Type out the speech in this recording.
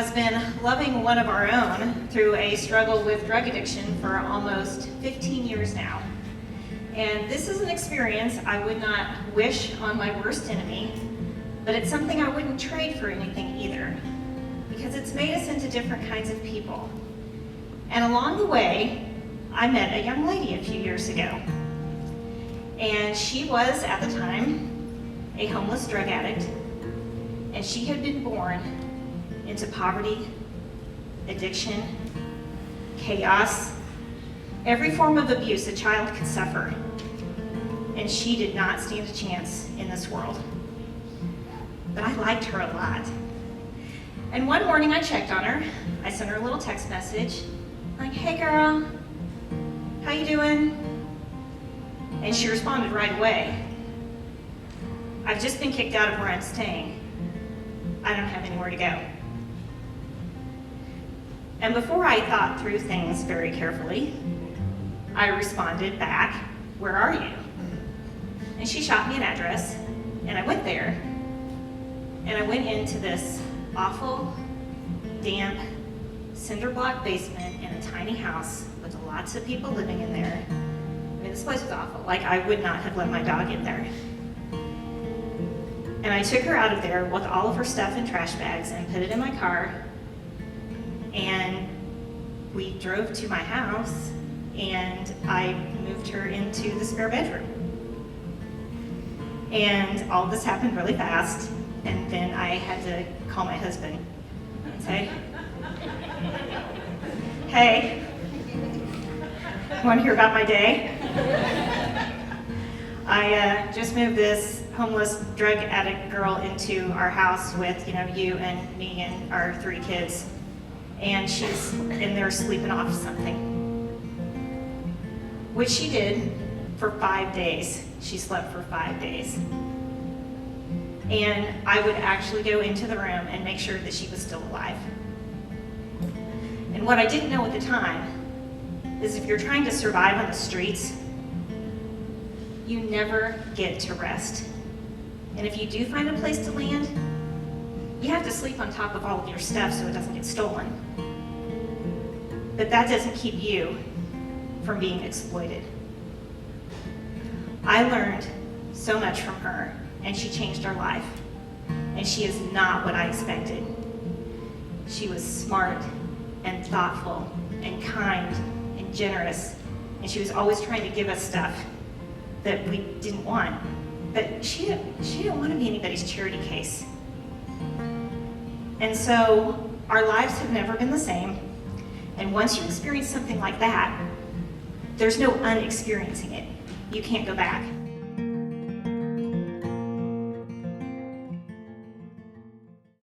Has been loving one of our own through a struggle with drug addiction for almost 15 years now. And this is an experience I would not wish on my worst enemy, but it's something I wouldn't trade for anything either, because it's made us into different kinds of people. And along the way, I met a young lady a few years ago. And she was, at the time, a homeless drug addict, and she had been born into poverty, addiction, chaos, every form of abuse a child could suffer. And she did not stand a chance in this world. But I liked her a lot. And one morning I checked on her. I sent her a little text message, like, "Hey girl, how you doing?" And she responded right away, "I've just been kicked out of where I'm staying. I don't have anywhere to go." And before I thought through things very carefully, I responded back, "Where are you?" And she shot me an address, and I went there, and I went into this awful, damp, cinder block basement in a tiny house with lots of people living in there. I mean, this place was awful. Like, I would not have let my dog in there. And I took her out of there with all of her stuff in trash bags and put it in my car. And we drove to my house, and I moved her into the spare bedroom. And all this happened really fast, and then I had to call my husband and say, "Hey, want to hear about my day?" I just moved this homeless drug addict girl into our house with, you and me and our 3 kids. And she's in there sleeping off something, which she did for 5 days. She slept for 5 days. And I would actually go into the room and make sure that she was still alive. And what I didn't know at the time is if you're trying to survive on the streets, you never get to rest. And if you do find a place to land, you have to sleep on top of all of your stuff so it doesn't get stolen. But that doesn't keep you from being exploited. I learned so much from her, and she changed our life. And she is not what I expected. She was smart and thoughtful and kind and generous, and she was always trying to give us stuff that we didn't want. But she didn't want to be anybody's charity case. And so our lives have never been the same. And once you experience something like that, there's no unexperiencing it. You can't go back.